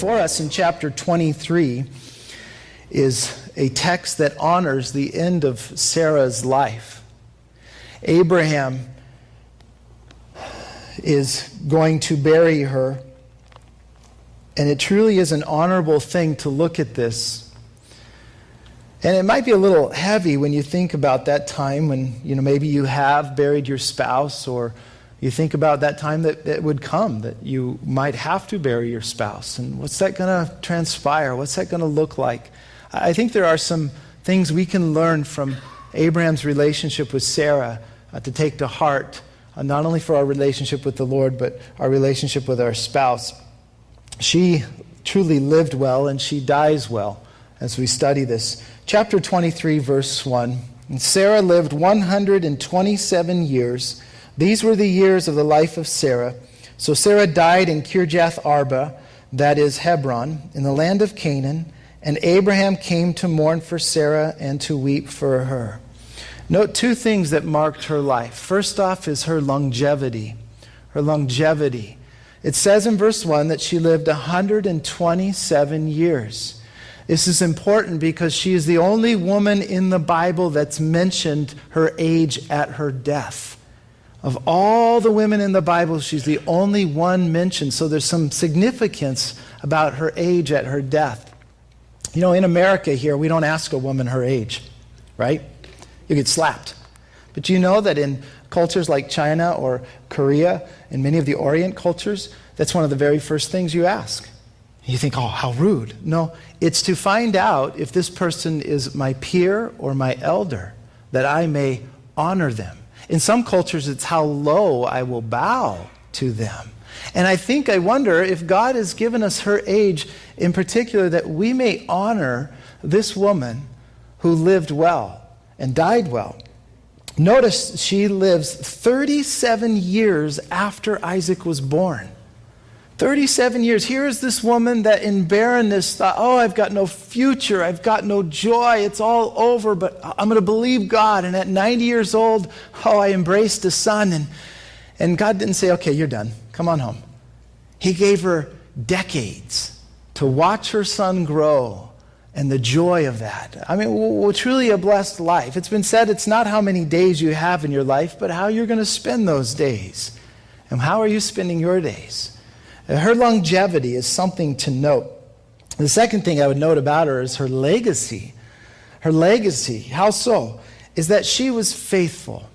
before us in chapter 23 is a text that honors the end of Sarah's life. Abraham is going to bury her, and it truly is an honorable thing to look at this. And it might be a little heavy when you think about that time when, maybe you have buried your spouse, or you think about that time that it would come that you might have to bury your spouse. And what's that going to transpire? What's that going to look like? I think there are some things we can learn from Abraham's relationship with Sarah to take to heart, not only for our relationship with the Lord, but our relationship with our spouse. She truly lived well, and she dies well as we study this. Chapter 23, verse 1. And Sarah lived 127 years. These were the years of the life of Sarah. So Sarah died in Kirjath Arba, that is Hebron, in the land of Canaan, and Abraham came to mourn for Sarah and to weep for her. Note two things that marked her life. First off is her longevity. Her longevity. It says in verse 1 that she lived 127 years. This is important because she is the only woman in the Bible that's mentioned her age at her death. Of all the women in the Bible, she's the only one mentioned. So there's some significance about her age at her death. In America here, we don't ask a woman her age, right? You get slapped. But you know that in cultures like China or Korea, and many of the Orient cultures, that's one of the very first things you ask. You think, oh, how rude. No, it's to find out if this person is my peer or my elder, that I may honor them. In some cultures, it's how low I will bow to them. And I wonder if God has given us her age in particular that we may honor this woman who lived well and died well. Notice she lives 37 years after Isaac was born. 37 years. Here is this woman that in barrenness thought, oh, I've got no future, I've got no joy, it's all over, but I'm going to believe God. And at 90 years old, I embraced a son. And God didn't say, okay, you're done. Come on home. He gave her decades to watch her son grow and the joy of that. Truly a blessed life. It's been said it's not how many days you have in your life, but how you're going to spend those days. And how are you spending your days? Her longevity is something to note. The second thing I would note about her is her legacy. Her legacy, how so? Is that she was faithful.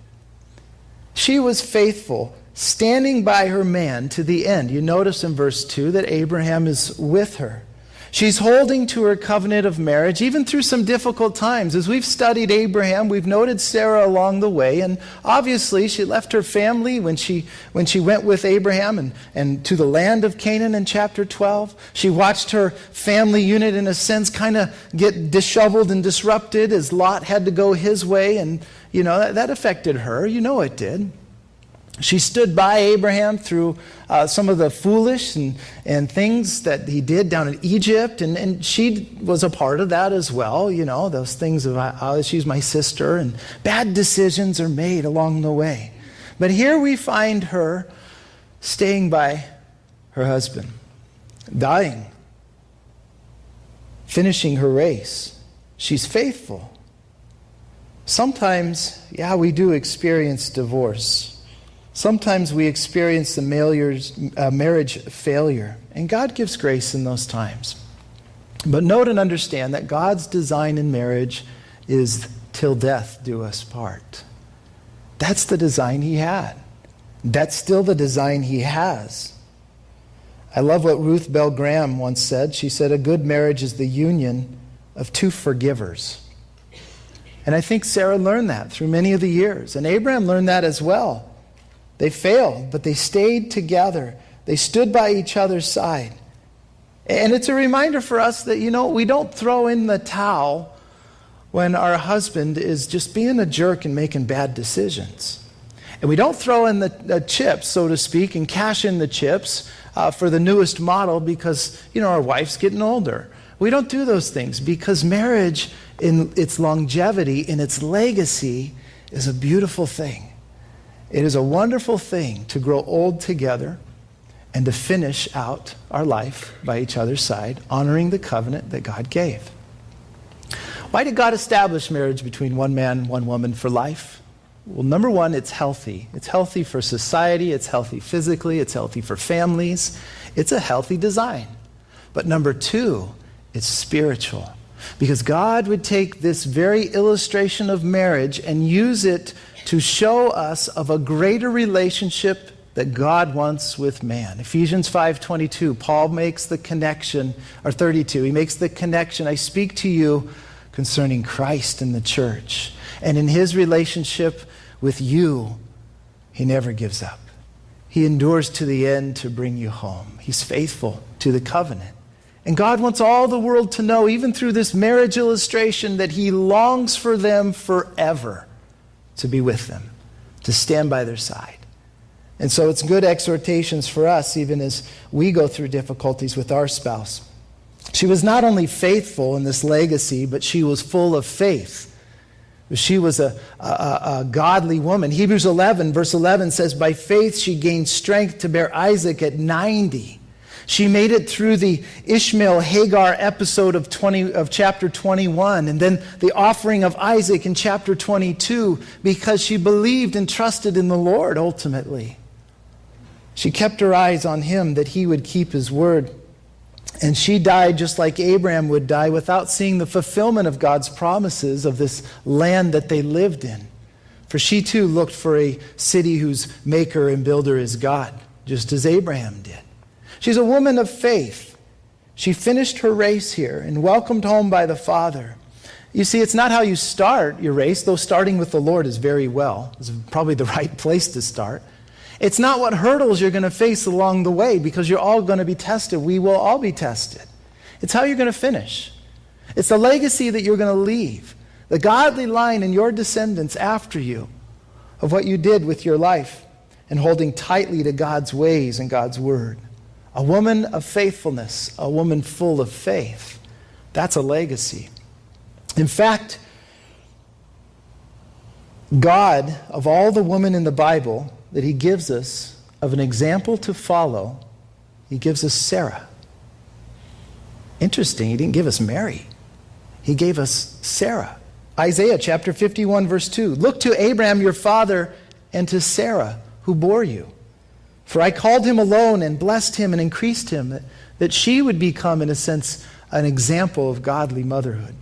She was faithful, standing by her man to the end. You notice in verse 2 that Abraham is with her. She's holding to her covenant of marriage, even through some difficult times. As we've studied Abraham, we've noted Sarah along the way, and obviously she left her family when she went with Abraham and to the land of Canaan in chapter 12. She watched her family unit, in a sense, kind of get disheveled and disrupted as Lot had to go his way, and that affected her. It did. She stood by Abraham through some of the foolish and things that he did down in Egypt, and she was a part of that as well. Those things of she's my sister, and bad decisions are made along the way. But here we find her staying by her husband, dying, finishing her race. She's faithful. Sometimes, we do experience divorce. Sometimes we experience the marriage failure, and God gives grace in those times. But note and understand that God's design in marriage is till death do us part. That's the design He had. That's still the design He has. I love what Ruth Bell Graham once said. She said, a good marriage is the union of two forgivers. And I think Sarah learned that through many of the years, and Abraham learned that as well. They failed, but they stayed together. They stood by each other's side. And it's a reminder for us that, we don't throw in the towel when our husband is just being a jerk and making bad decisions. And we don't throw in the chips, so to speak, and cash in the chips for the newest model because, our wife's getting older. We don't do those things because marriage, in its longevity, in its legacy, is a beautiful thing. It is a wonderful thing to grow old together and to finish out our life by each other's side, honoring the covenant that God gave. Why did God establish marriage between one man and one woman for life? Well, number one, it's healthy. It's healthy for society. It's healthy physically. It's healthy for families. It's a healthy design. But number two, it's spiritual. Because God would take this very illustration of marriage and use it to show us of a greater relationship that God wants with man. Ephesians 5:22, Paul makes the connection, or 32, he makes the connection, I speak to you concerning Christ and the church. And in his relationship with you, he never gives up. He endures to the end to bring you home. He's faithful to the covenant. And God wants all the world to know, even through this marriage illustration, that he longs for them forever to be with them, to stand by their side. And so it's good exhortations for us, even as we go through difficulties with our spouse. She was not only faithful in this legacy, but she was full of faith. She was a godly woman. Hebrews 11, verse 11 says, by faith she gained strength to bear Isaac at 90. She made it through the Ishmael-Hagar episode of chapter 21, and then the offering of Isaac in chapter 22, because she believed and trusted in the Lord ultimately. She kept her eyes on him, that he would keep his word. And she died just like Abraham would die, without seeing the fulfillment of God's promises of this land that they lived in. For she too looked for a city whose maker and builder is God, just as Abraham did. She's a woman of faith. She finished her race here and welcomed home by the Father. You see, it's not how you start your race, though starting with the Lord is very well. It's probably the right place to start. It's not what hurdles you're going to face along the way, because you're all going to be tested. We will all be tested. It's how you're going to finish. It's the legacy that you're going to leave, the godly line in your descendants after you of what you did with your life and holding tightly to God's ways and God's word. A woman of faithfulness, a woman full of faith. That's a legacy. In fact, God, of all the women in the Bible that he gives us of an example to follow, he gives us Sarah. Interesting, he didn't give us Mary. He gave us Sarah. Isaiah chapter 51 verse 2. Look to Abraham your father and to Sarah who bore you. For I called him alone and blessed him and increased him, that she would become, in a sense, an example of godly motherhood.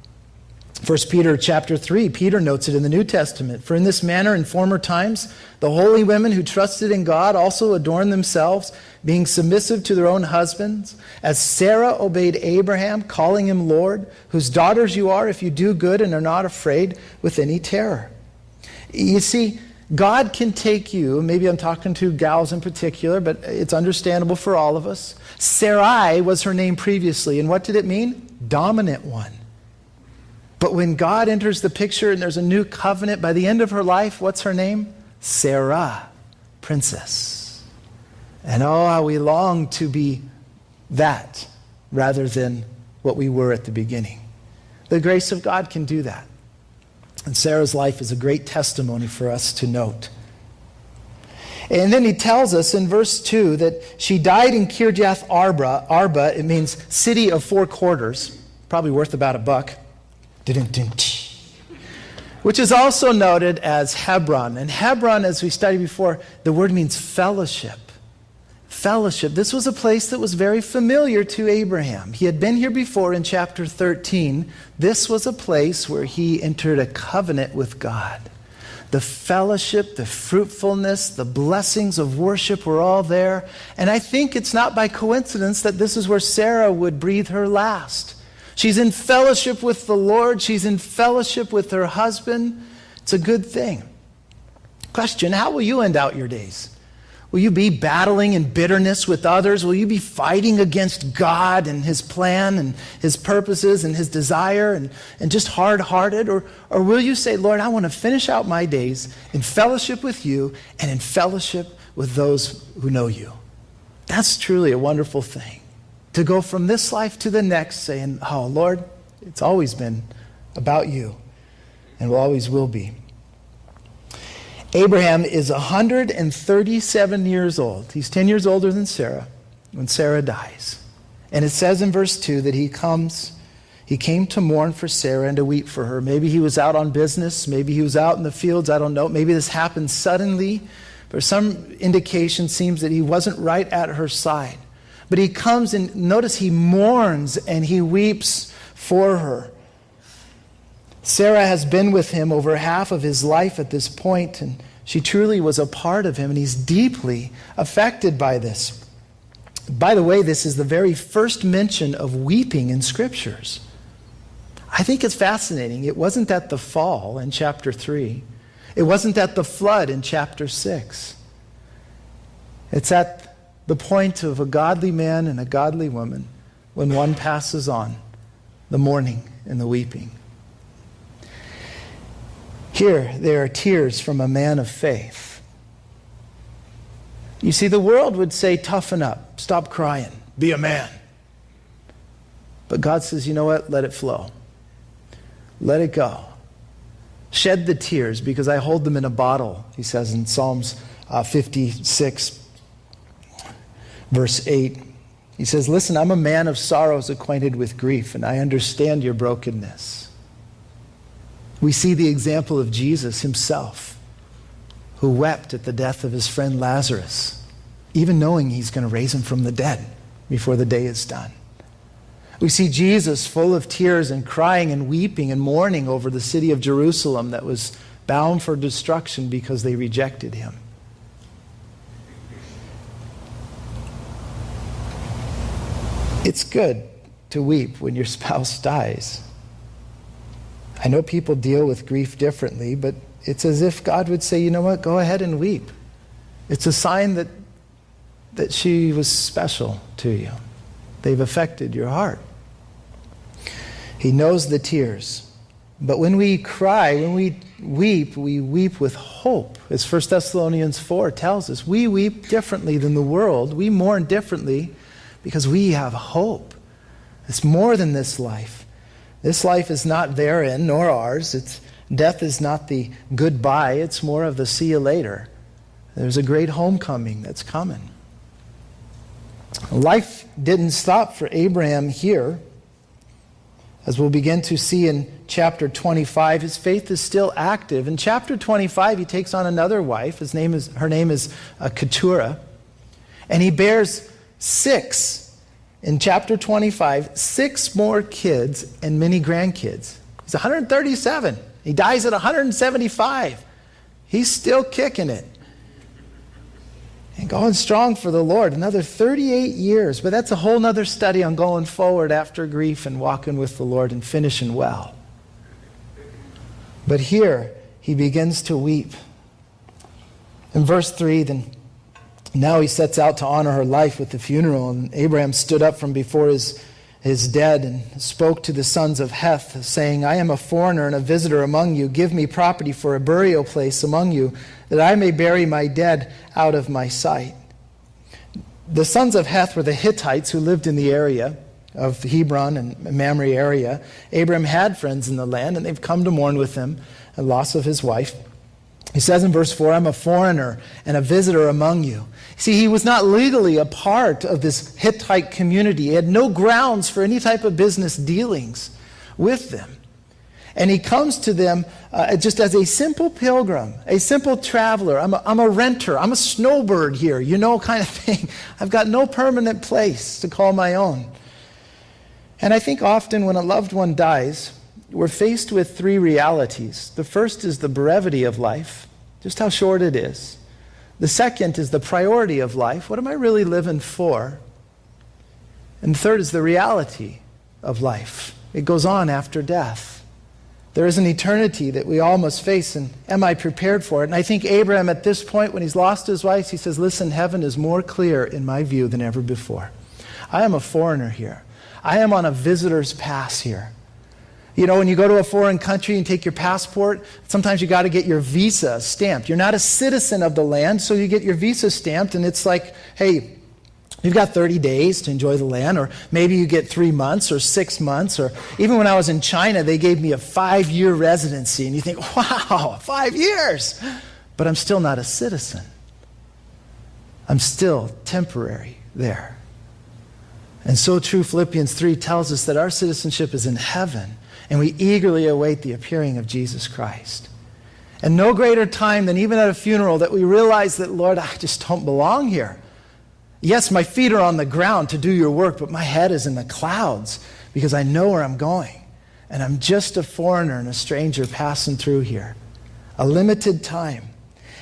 1 Peter chapter 3, Peter notes it in the New Testament. For in this manner in former times, the holy women who trusted in God also adorned themselves, being submissive to their own husbands, as Sarah obeyed Abraham, calling him Lord, whose daughters you are if you do good and are not afraid with any terror. You see, God can take you, maybe I'm talking to gals in particular, but it's understandable for all of us. Sarai was her name previously, and what did it mean? Dominant one. But when God enters the picture and there's a new covenant, by the end of her life, what's her name? Sarah, princess. And oh, how we long to be that rather than what we were at the beginning. The grace of God can do that. And Sarah's life is a great testimony for us to note. And then he tells us in verse 2 that she died in Kirjath Arba. Arba, it means city of four quarters, probably worth about $1. Which is also noted as Hebron. And Hebron, as we studied before, the word means fellowship. Fellowship. This was a place that was very familiar to Abraham. He had been here before in chapter 13. This was a place where he entered a covenant with God. The fellowship, the fruitfulness, the blessings of worship were all there. And I think it's not by coincidence that this is where Sarah would breathe her last. She's in fellowship with the Lord. She's in fellowship with her husband. It's a good thing. Question, how will you end out your days? Will you be battling in bitterness with others? Will you be fighting against God and his plan and his purposes and his desire and just hard-hearted? Or will you say, Lord, I want to finish out my days in fellowship with you and in fellowship with those who know you? That's truly a wonderful thing. To go from this life to the next saying, oh, Lord, it's always been about you and always will be. Abraham is 137 years old. He's 10 years older than Sarah. when Sarah dies. And it says in verse 2 that he came to mourn for Sarah and to weep for her. Maybe he was out on business. Maybe he was out in the fields. I don't know. Maybe this happened suddenly. But some indication seems that he wasn't right at her side. But he comes and notice he mourns and he weeps for her. Sarah has been with him over half of his life at this point, and she truly was a part of him, and he's deeply affected by this. By the way, this is the very first mention of weeping in Scriptures. I think it's fascinating. It wasn't at the fall in chapter 3. It wasn't at the flood in chapter 6. It's at the point of a godly man and a godly woman when one passes on, the mourning and the weeping. Here, there are tears from a man of faith. You see, the world would say, toughen up, stop crying, be a man. But God says, you know what? Let it flow. Let it go. Shed the tears because I hold them in a bottle, he says in Psalms 56, verse 8. He says, listen, I'm a man of sorrows acquainted with grief, and I understand your brokenness. We see the example of Jesus himself, who wept at the death of his friend Lazarus, even knowing he's going to raise him from the dead before the day is done. We see Jesus full of tears and crying and weeping and mourning over the city of Jerusalem that was bound for destruction because they rejected him. It's good to weep when your spouse dies. I know people deal with grief differently, but it's as if God would say, you know what, go ahead and weep. It's a sign that she was special to you. They've affected your heart. He knows the tears. But when we cry, when we weep with hope. As 1 Thessalonians 4 tells us, we weep differently than the world. We mourn differently because we have hope. It's more than this life. This life is not therein, nor ours. Death is not the goodbye. It's more of the see you later. There's a great homecoming that's coming. Life didn't stop for Abraham here. As we'll begin to see in chapter 25, his faith is still active. In chapter 25, he takes on another wife. Her name is Keturah. And he bears 6. In chapter 25, 6 more kids and many grandkids. He's 137. He dies at 175. He's still kicking it. And going strong for the Lord. Another 38 years. But that's a whole nother study on going forward after grief and walking with the Lord and finishing well. But here, he begins to weep. In verse 3, then now he sets out to honor her life with the funeral. And Abraham stood up from before his dead and spoke to the sons of Heth, saying, I am a foreigner and a visitor among you. Give me property for a burial place among you, that I may bury my dead out of my sight. The sons of Heth were the Hittites who lived in the area of Hebron and Mamre area. Abraham had friends in the land, and they've come to mourn with him the loss of his wife. He says in verse 4, I'm a foreigner and a visitor among you. See, he was not legally a part of this Hittite community. He had no grounds for any type of business dealings with them. And he comes to them just as a simple pilgrim, a simple traveler. I'm a renter. I'm a snowbird here, kind of thing. I've got no permanent place to call my own. And I think often when a loved one dies, we're faced with 3 realities. The first is the brevity of life, just how short it is. The second is the priority of life. What am I really living for? And third is the reality of life. It goes on after death. There is an eternity that we all must face, and am I prepared for it? And I think Abraham at this point, when he's lost his wife, he says, listen, heaven is more clear in my view than ever before. I am a foreigner here. I am on a visitor's pass here. When you go to a foreign country and take your passport, sometimes you got to get your visa stamped. You're not a citizen of the land, so you get your visa stamped, and it's like, hey, you've got 30 days to enjoy the land, or maybe you get 3 months or 6 months, or even when I was in China, they gave me a 5-year residency, and you think, wow, 5 years! But I'm still not a citizen. I'm still temporary there. And so true, Philippians 3 tells us that our citizenship is in heaven, and we eagerly await the appearing of Jesus Christ. And no greater time than even at a funeral that we realize that, Lord, I just don't belong here. Yes, my feet are on the ground to do your work, but my head is in the clouds because I know where I'm going. And I'm just a foreigner and a stranger passing through here. A limited time.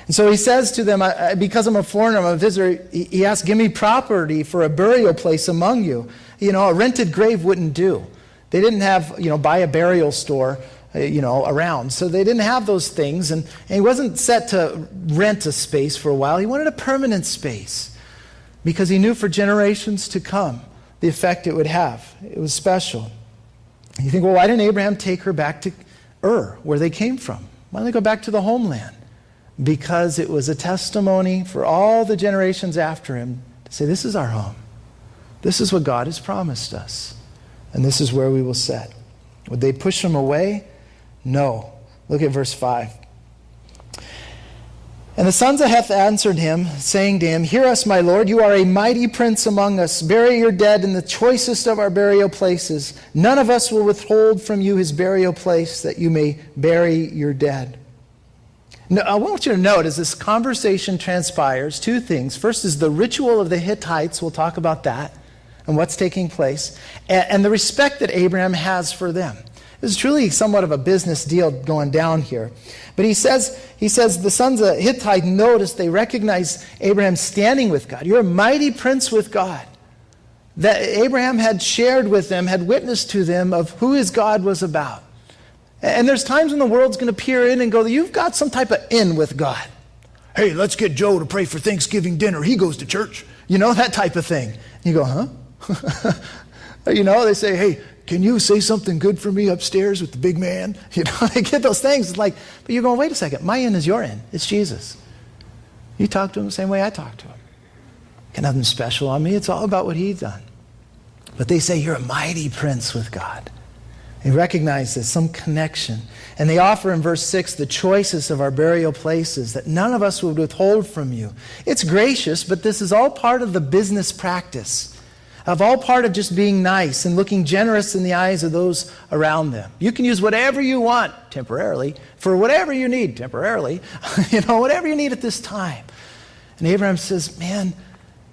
And so he says to them, because I'm a foreigner, I'm a visitor, he asks, give me property for a burial place among you. You know, a rented grave wouldn't do. They didn't have, buy a burial store, around. So they didn't have those things. And he wasn't set to rent a space for a while. He wanted a permanent space because he knew for generations to come the effect it would have. It was special. And you think, well, why didn't Abraham take her back to Ur, where they came from? Why don't they go back to the homeland? Because it was a testimony for all the generations after him to say, this is our home. This is what God has promised us. And this is where we will set. Would they push him away? No. Look at verse 5. And the sons of Heth answered him, saying to him, hear us, my lord, you are a mighty prince among us. Bury your dead in the choicest of our burial places. None of us will withhold from you his burial place, that you may bury your dead. Now, I want you to note, as this conversation transpires, two things. First is the ritual of the Hittites. We'll talk about that and what's taking place. And the respect that Abraham has for them. This is truly somewhat of a business deal going down here. But he says the sons of Hittite noticed, they recognized Abraham standing with God. You're a mighty prince with God. That Abraham had shared with them, had witnessed to them of who his God was about. And there's times when the world's going to peer in and go, you've got some type of in with God. Hey, let's get Joe to pray for Thanksgiving dinner. He goes to church. That type of thing. And you go, huh? They say, hey, can you say something good for me upstairs with the big man? They get those things. It's like, but you're going, wait a second. My in is your in. It's Jesus. You talk to him the same way I talk to him. Got nothing special on me. It's all about what he's done. But they say, you're a mighty prince with God. They recognize there's some connection. And they offer in verse 6 the choicest of our burial places that none of us would withhold from you. It's gracious, but this is all part of the business practice. Of all part of just being nice and looking generous in the eyes of those around them. You can use whatever you want temporarily for whatever you need temporarily. Whatever you need at this time. And Abraham says, man,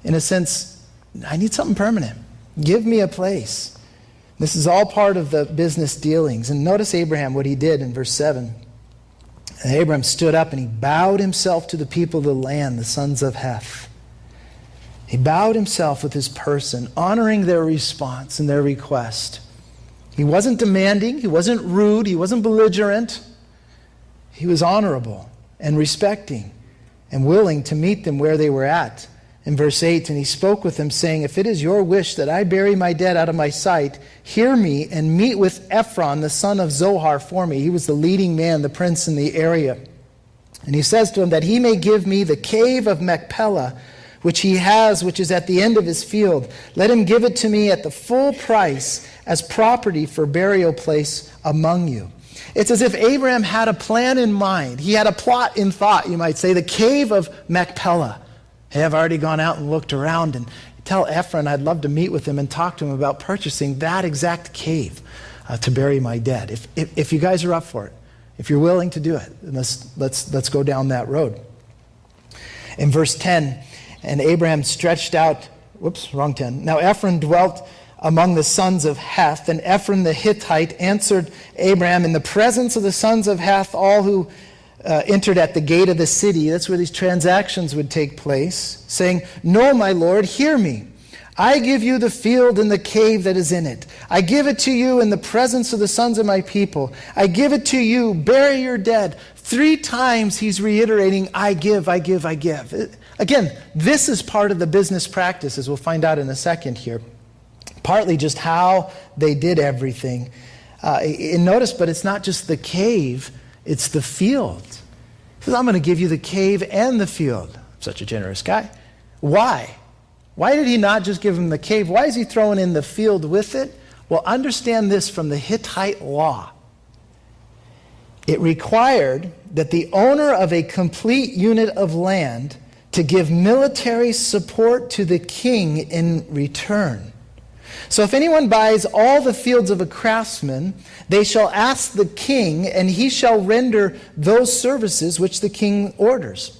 in a sense, I need something permanent. Give me a place. This is all part of the business dealings. And notice Abraham, what he did in verse 7. And Abraham stood up and he bowed himself to the people of the land, the sons of Heth. He bowed himself with his person, honoring their response and their request. He wasn't demanding, he wasn't rude, he wasn't belligerent. He was honorable and respecting and willing to meet them where they were at. In verse 8, and he spoke with them, saying, if it is your wish that I bury my dead out of my sight, hear me and meet with Ephron, the son of Zohar, for me. He was the leading man, the prince in the area. And he says to him that he may give me the cave of Machpelah, which he has, which is at the end of his field. Let him give it to me at the full price as property for burial place among you. It's as if Abraham had a plan in mind. He had a plot in thought, you might say, the cave of Machpelah. Hey, I've already gone out and looked around, and tell Ephron I'd love to meet with him and talk to him about purchasing that exact cave to bury my dead. If you guys are up for it, if you're willing to do it, then let's go down that road. In verse 10, and Abraham stretched out, wrong 10. Now Ephron dwelt among the sons of Heth, and Ephron the Hittite answered Abraham in the presence of the sons of Heth, all who entered at the gate of the city. That's where these transactions would take place, saying, no, my lord, hear me. I give you the field and the cave that is in it. I give it to you in the presence of the sons of my people. I give it to you. Bury your dead. 3 times he's reiterating, I give, I give, I give. Again, this is part of the business practice, as we'll find out in a second here. Partly just how they did everything. And notice, but it's not just the cave, it's the field. He says, I'm going to give you the cave and the field. I'm such a generous guy. Why? Why did he not just give him the cave? Why is he throwing in the field with it? Well, understand this from the Hittite law. It required that the owner of a complete unit of land to give military support to the king in return. So if anyone buys all the fields of a craftsman, they shall ask the king, and he shall render those services which the king orders.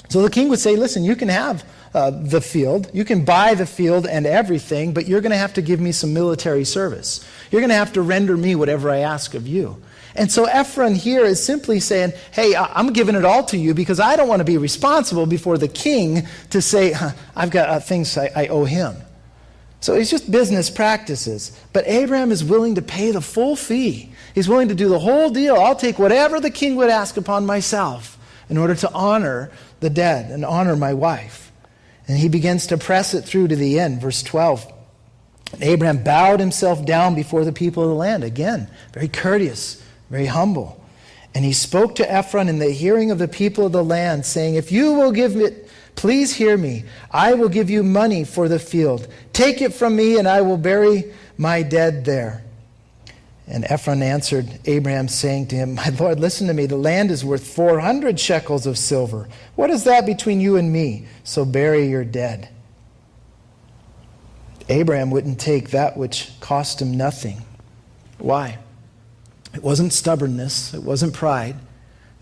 So the king would say, listen, you can have the field, you can buy the field and everything, but you're going to have to give me some military service. You're going to have to render me whatever I ask of you. And so Ephron here is simply saying, hey, I'm giving it all to you because I don't want to be responsible before the king to say, I've got things I owe him. So it's just business practices. But Abraham is willing to pay the full fee. He's willing to do the whole deal. I'll take whatever the king would ask upon myself in order to honor the dead and honor my wife. And he begins to press it through to the end. Verse 12. And Abraham bowed himself down before the people of the land. Again, very courteous, very humble. And he spoke to Ephron in the hearing of the people of the land, saying, if you will give it, please hear me. I will give you money for the field. Take it from me, and I will bury my dead there. And Ephron answered Abraham, saying to him, my Lord, listen to me. The land is worth 400 shekels of silver. What is that between you and me? So bury your dead. Abraham wouldn't take that which cost him nothing. Why? It wasn't stubbornness. It wasn't pride.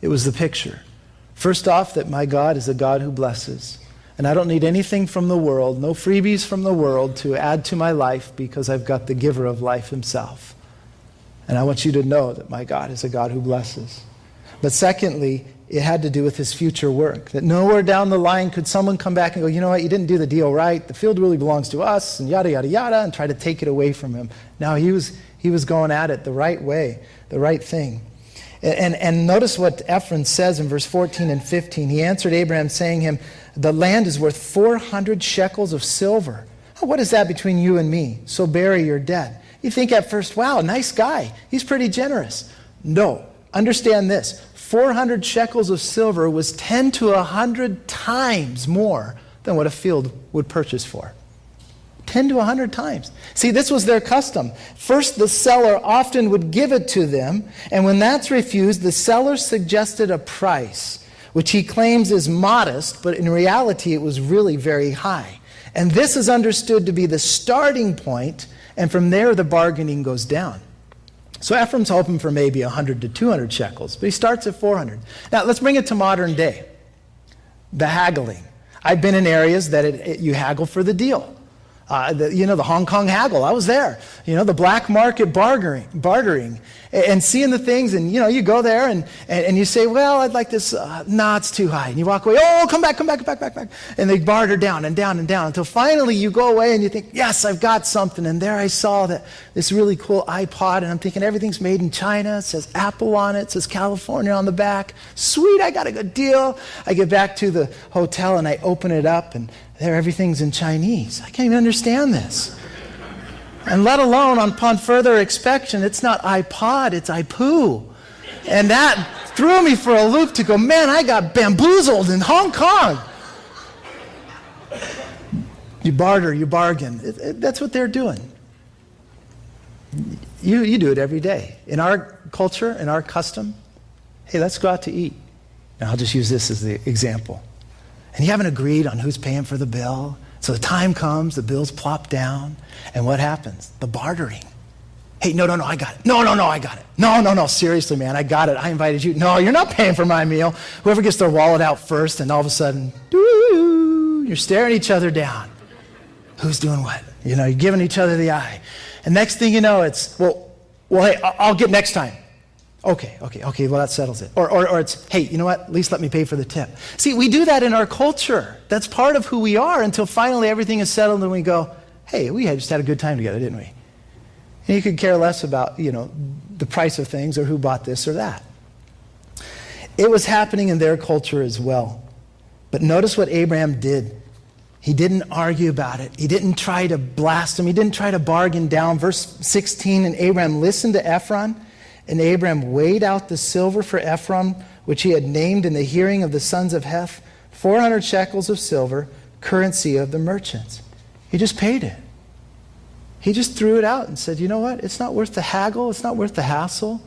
It was the picture. First off, that my God is a God who blesses. And I don't need anything from the world, no freebies from the world to add to my life because I've got the giver of life himself. And I want you to know that my God is a God who blesses. But secondly, it had to do with his future work. That nowhere down the line could someone come back and go, you know what, you didn't do the deal right. The field really belongs to us, and yada, yada, yada, and try to take it away from him. Now he was going at it the right way, the right thing. And notice what Ephron says in verse 14 and 15. He answered Abraham, saying to him, the land is worth 400 shekels of silver. What is that between you and me? So bury your dead. You think at first, wow, nice guy. He's pretty generous. No, understand this. 400 shekels of silver was 10 to 100 times more than what a field would purchase for. 10 to 100 times. See, this was their custom. First, the seller often would give it to them, and when that's refused, the seller suggested a price, which he claims is modest, but in reality it was really very high. And this is understood to be the starting point, and from there the bargaining goes down. So Ephraim's hoping for maybe 100 to 200 shekels, but he starts at 400. Now, let's bring it to modern day. The haggling. I've been in areas that you haggle for the deal. The Hong Kong haggle, I was there. The black market bartering and seeing the things, and you go there and you say, well, I'd like this, nah, it's too high. And you walk away, oh, come back. And they barter down and down and down until finally you go away and you think, yes, I've got something. And there I saw this really cool iPod, and I'm thinking everything's made in China. It says Apple on it. It says California on the back. Sweet, I got a good deal. I get back to the hotel and I open it up, and there everything's in Chinese. I can't even understand this. And let alone, upon further inspection, it's not iPod, it's iPoo. And that threw me for a loop to go, man, I got bamboozled in Hong Kong. You barter, you bargain. That's what they're doing. You do it every day. In our culture, in our custom, hey, let's go out to eat. And I'll just use this as the example. And you haven't agreed on who's paying for the bill. So the time comes, the bills plop down, and what happens? The bartering. Hey, no, I got it. No, I got it. No, seriously, man, I got it. I invited you. No, you're not paying for my meal. Whoever gets their wallet out first, and all of a sudden, you're staring each other down. Who's doing what? You're giving each other the eye. And next thing you know, it's, well, hey, I'll get next time. Okay, well, that settles it. Or it's, hey, you know what? At least let me pay for the tip. See, we do that in our culture. That's part of who we are until finally everything is settled and we go, hey, we just had a good time together, didn't we? And you could care less about, the price of things or who bought this or that. It was happening in their culture as well. But notice what Abraham did. He didn't argue about it. He didn't try to blast him. He didn't try to bargain down. Verse 16, and Abraham listened to Ephron. And Abraham weighed out the silver for Ephron, which he had named in the hearing of the sons of Heth, 400 shekels of silver, currency of the merchants. He just paid it. He just threw it out and said, you know what? It's not worth the haggle. It's not worth the hassle.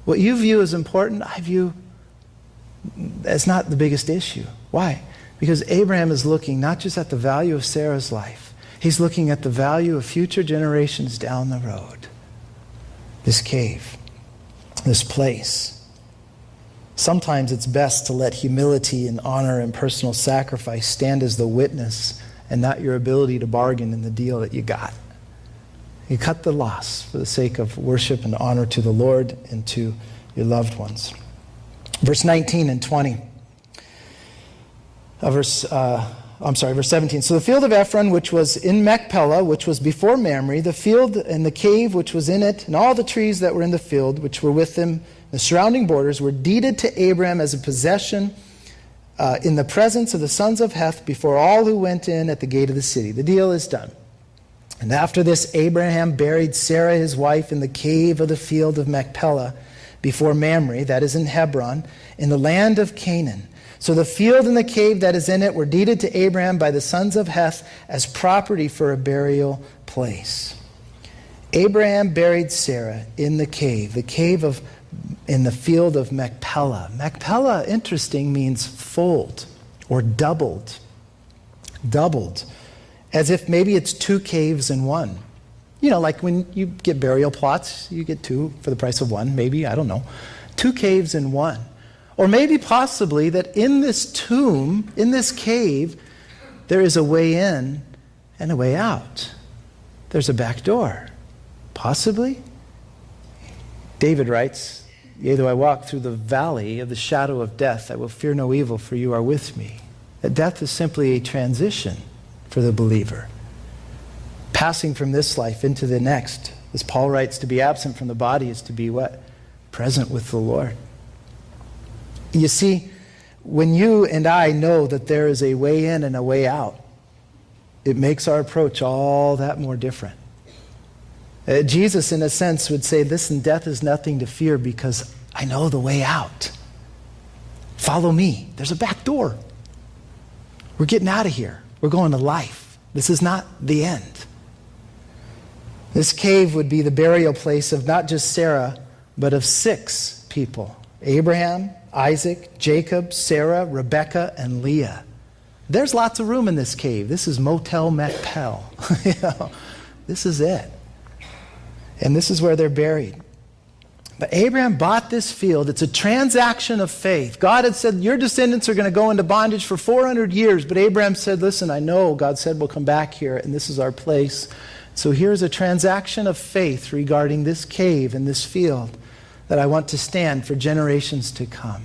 What you view as important, I view as not the biggest issue. Why? Because Abraham is looking not just at the value of Sarah's life. He's looking at the value of future generations down the road. This cave, this place. Sometimes it's best to let humility and honor and personal sacrifice stand as the witness and not your ability to bargain in the deal that you got. You cut the loss for the sake of worship and honor to the Lord and to your loved ones. Verse 19 and 20. Verse 17. So the field of Ephron, which was in Machpelah, which was before Mamre, the field and the cave which was in it, and all the trees that were in the field, which were with them, the surrounding borders, were deeded to Abraham as a possession in the presence of the sons of Heth before all who went in at the gate of the city. The deal is done. And after this, Abraham buried Sarah his wife in the cave of the field of Machpelah before Mamre, that is in Hebron, in the land of Canaan. So the field and the cave that is in it were deeded to Abraham by the sons of Heth as property for a burial place. Abraham buried Sarah in the cave in the field of Machpelah. Machpelah, interesting, means fold or doubled. Doubled. As if maybe it's two caves in one. You know, like when you get burial plots, you get two for the price of one, maybe, I don't know. Two caves in one. Or maybe possibly that in this tomb, in this cave, there is a way in and a way out. There's a back door. Possibly. David writes, "Yea, though I walk through the valley of the shadow of death, I will fear no evil, for you are with me." That death is simply a transition for the believer. Passing from this life into the next. As Paul writes, to be absent from the body is to be what? Present with the Lord. You see, when you and I know that there is a way in and a way out, it makes our approach all that more different. Jesus, in a sense, would say, listen, death is nothing to fear because I know the way out. Follow me. There's a back door. We're getting out of here. We're going to life. This is not the end. This cave would be the burial place of not just Sarah, but of 6 people. Abraham, Isaac, Jacob, Sarah, Rebekah, and Leah. There's lots of room in this cave. This is Motel Machpelah. You know, this is it. And this is where they're buried. But Abraham bought this field. It's a transaction of faith. God had said, your descendants are going to go into bondage for 400 years. But Abraham said, listen, I know God said we'll come back here, and this is our place. So here's a transaction of faith regarding this cave and this field that I want to stand for generations to come.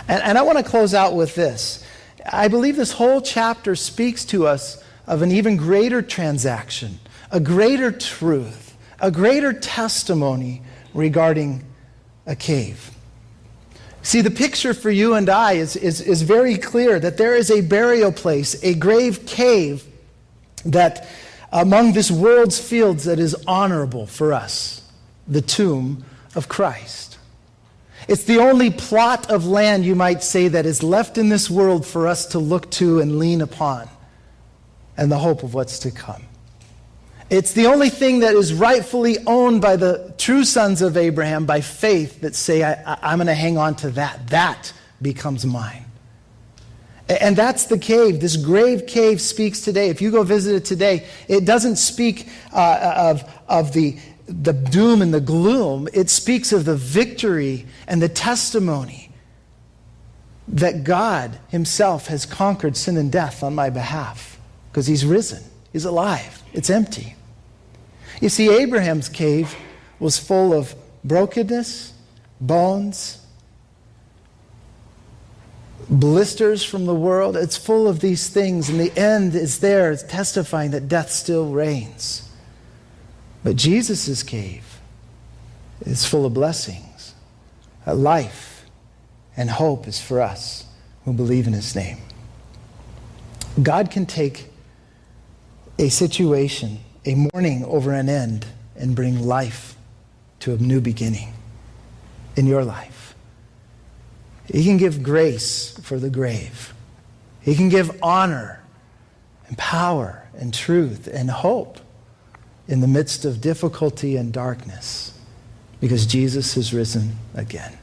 And I want to close out with this. I believe this whole chapter speaks to us of an even greater transaction, a greater truth, a greater testimony regarding a cave. See, the picture for you and I is very clear that there is a burial place, a grave cave that among this world's fields that is honorable for us, the tomb of Christ. It's the only plot of land, you might say, that is left in this world for us to look to and lean upon and the hope of what's to come. It's the only thing that is rightfully owned by the true sons of Abraham by faith that say, I'm going to hang on to that. That becomes mine. And that's the cave. This grave cave speaks today. If you go visit it today, it doesn't speak of the doom and the gloom. It speaks of the victory and the testimony that God himself has conquered sin and death on my behalf because he's risen. He's alive. It's empty. You see, Abraham's cave was full of brokenness, bones, blisters from the world. It's full of these things, and the end is there. It's testifying that death still reigns. But Jesus' cave is full of blessings. Life and hope is for us who believe in his name. God can take a situation, a mourning over an end, and bring life to a new beginning in your life. He can give grace for the grave. He can give honor and power and truth and hope in the midst of difficulty and darkness because Jesus has risen again.